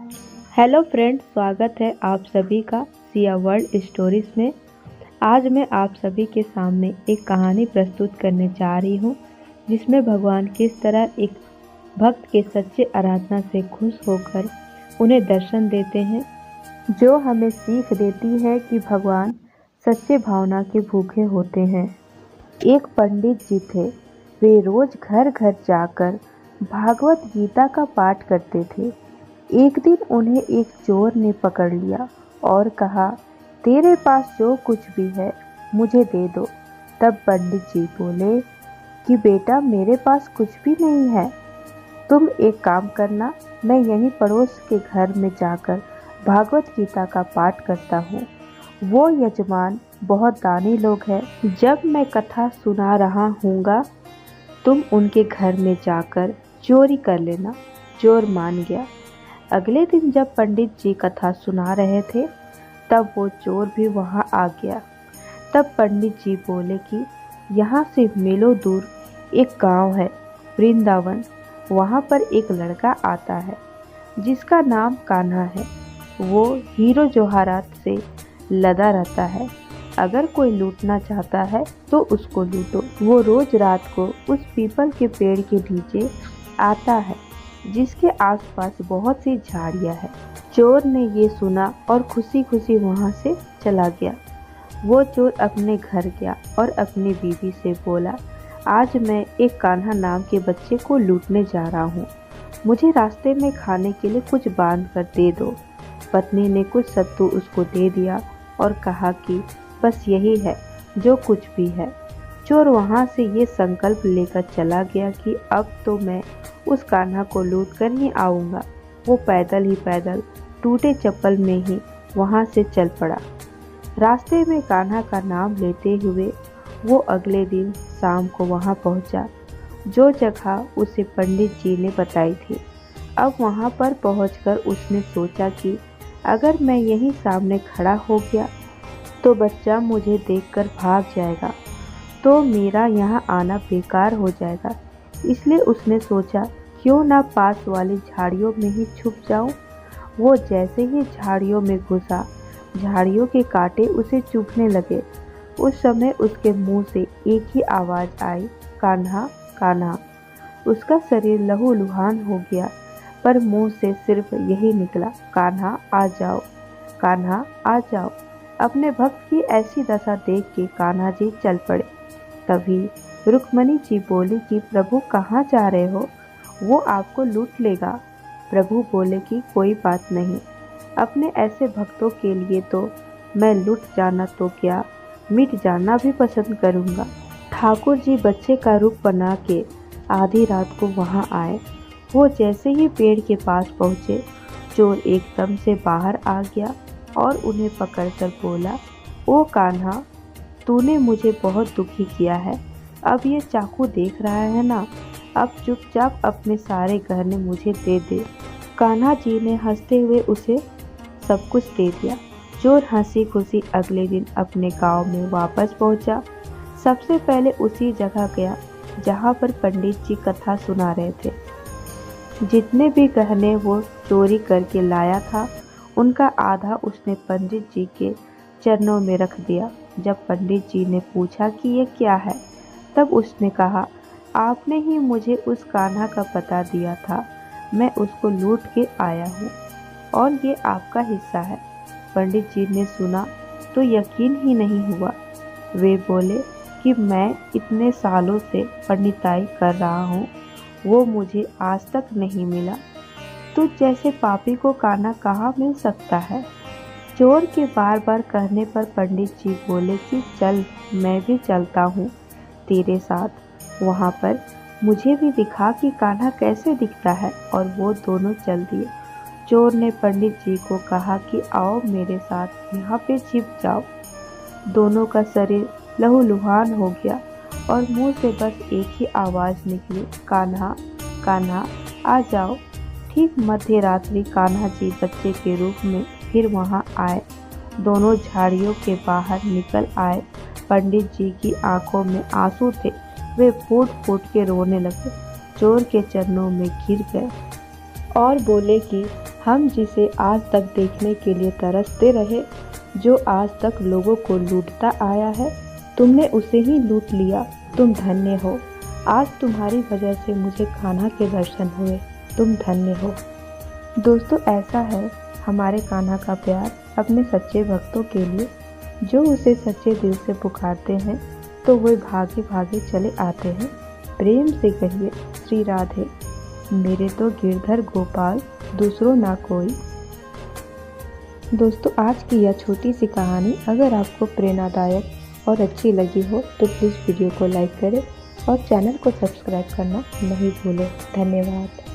Hello friends, स्वागत है आप सभी का सिया वर्ल्ड स्टोरीज में। आज मैं आप सभी के सामने एक कहानी प्रस्तुत करने जा रही हूँ, जिसमें भगवान किस तरह एक भक्त के सच्चे आराधना से खुश होकर उन्हें दर्शन देते हैं, जो हमें सीख देती है कि भगवान सच्चे भावना के भूखे होते हैं। एक पंडित जी थे। वे रोज घर घर जाकर भागवत गीता का पाठ करते थे। एक दिन उन्हें एक चोर ने पकड़ लिया और कहा, तेरे पास जो कुछ भी है मुझे दे दो। तब पंडित जी बोले कि बेटा, मेरे पास कुछ भी नहीं है। तुम एक काम करना, मैं यहीं पड़ोस के घर में जाकर भागवत गीता का पाठ करता हूँ। वो यजमान बहुत दानी लोग हैं। जब मैं कथा सुना रहा हूँगा, तुम उनके घर में जाकर चोरी कर लेना। चोर मान गया। अगले दिन जब पंडित जी कथा सुना रहे थे, तब वो चोर भी वहां आ गया। तब पंडित जी बोले कि यहाँ से मीलों दूर एक गांव है, वृंदावन। वहां पर एक लड़का आता है जिसका नाम कान्हा है। वो हीरो जवाहरात से लदा रहता है। अगर कोई लूटना चाहता है तो उसको लूटो। वो रोज रात को उस पीपल के पेड़ के नीचे आता है, जिसके आसपास बहुत सी झाड़ियां हैं। चोर ने ये सुना और खुशी खुशी वहां से चला गया। वो चोर अपने घर गया और अपनी बीवी से बोला, आज मैं एक कान्हा नाम के बच्चे को लूटने जा रहा हूँ। मुझे रास्ते में खाने के लिए कुछ बांध कर दे दो। पत्नी ने कुछ सत्तू उसको दे दिया और कहा कि बस यही है जो कुछ भी है। चोर वहां से ये संकल्प लेकर चला गया कि अब तो मैं उस कान्हा को लूट कर ही आऊंगा। वो पैदल ही पैदल टूटे चप्पल में ही वहां से चल पड़ा। रास्ते में कान्हा का नाम लेते हुए वो अगले दिन शाम को वहां पहुंचा, जो जगह उसे पंडित जी ने बताई थी। अब वहां पर पहुंचकर उसने सोचा कि अगर मैं यहीं सामने खड़ा हो गया तो बच्चा मुझे देखकर भाग जाएगा, तो मेरा यहाँ आना बेकार हो जाएगा। इसलिए उसने सोचा, क्यों ना पास वाली झाड़ियों में ही छुप जाऊं। वो जैसे ही झाड़ियों में घुसा, झाड़ियों के कांटे उसे चुभने लगे। उस समय उसके मुंह से एक ही आवाज आई, कान्हा कान्हा। उसका शरीर लहूलुहान हो गया, पर मुंह से सिर्फ यही निकला, कान्हा आ जाओ, कान्हा आ जाओ। अपने भक्त की ऐसी दशा देख के कान्हा जी चल पड़े। तभी रुक्मणी जी बोली कि प्रभु कहाँ जा रहे हो? वो आपको लूट लेगा। प्रभु बोले कि कोई बात नहीं, अपने ऐसे भक्तों के लिए तो मैं लूट जाना तो क्या, मिट जाना भी पसंद करूंगा। ठाकुर जी बच्चे का रूप बना के आधी रात को वहां आए। वो जैसे ही पेड़ के पास पहुंचे, चोर एकदम से बाहर आ गया और उन्हें पकड़कर बोला, ओ कान्हा, तूने मुझे बहुत दुखी किया है। अब ये चाकू देख रहा है ना, अब चुपचाप अपने सारे गहने मुझे दे दे। कान्हा जी ने हंसते हुए उसे सब कुछ दे दिया। चोर हंसी खुशी अगले दिन अपने गांव में वापस पहुंचा। सबसे पहले उसी जगह गया जहां पर पंडित जी कथा सुना रहे थे। जितने भी गहने वो चोरी करके लाया था, उनका आधा उसने पंडित जी के चरणों में रख दिया। जब पंडित जी ने पूछा कि ये क्या है, तब उसने कहा, आपने ही मुझे उस कान्हा का पता दिया था, मैं उसको लूट के आया हूँ और ये आपका हिस्सा है। पंडित जी ने सुना तो यकीन ही नहीं हुआ। वे बोले कि मैं इतने सालों से पंडिताई कर रहा हूँ, वो मुझे आज तक नहीं मिला। तो जैसे पापी को कान्हा कहाँ मिल सकता है? चोर के बार बार कहने पर पंडित जी बोले कि चल, मैं भी चलता हूँ तेरे साथ। वहाँ पर मुझे भी दिखा कि कान्हा कैसे दिखता है। और वो दोनों चल दिए। चोर ने पंडित जी को कहा कि आओ मेरे साथ, यहाँ पे छिप जाओ। दोनों का शरीर लहूलुहान हो गया और मुंह से बस एक ही आवाज़ निकली, कान्हा कान्हा आ जाओ। ठीक मध्य रात्रि कान्हा जी बच्चे के रूप में फिर वहां आए। दोनों झाड़ियों के बाहर निकल आए। पंडित जी की आंखों में आंसू थे। वे फूट फूट के रोने लगे, चोर के चरणों में गिर गए और बोले कि हम जिसे आज तक देखने के लिए तरसते रहे, जो आज तक लोगों को लूटता आया है, तुमने उसे ही लूट लिया। तुम धन्य हो। आज तुम्हारी वजह से मुझे कान्हा के दर्शन हुए। तुम धन्य हो। दोस्तों, ऐसा है हमारे कान्हा का प्यार अपने सच्चे भक्तों के लिए। जो उसे सच्चे दिल से पुकारते हैं तो वे भागे भागे चले आते हैं। प्रेम से कहिए श्री राधे, मेरे तो गिरधर गोपाल, दूसरों ना कोई। दोस्तों, आज की यह छोटी सी कहानी अगर आपको प्रेरणादायक और अच्छी लगी हो तो प्लीज़ वीडियो को लाइक करें और चैनल को सब्सक्राइब करना नहीं भूलें। धन्यवाद।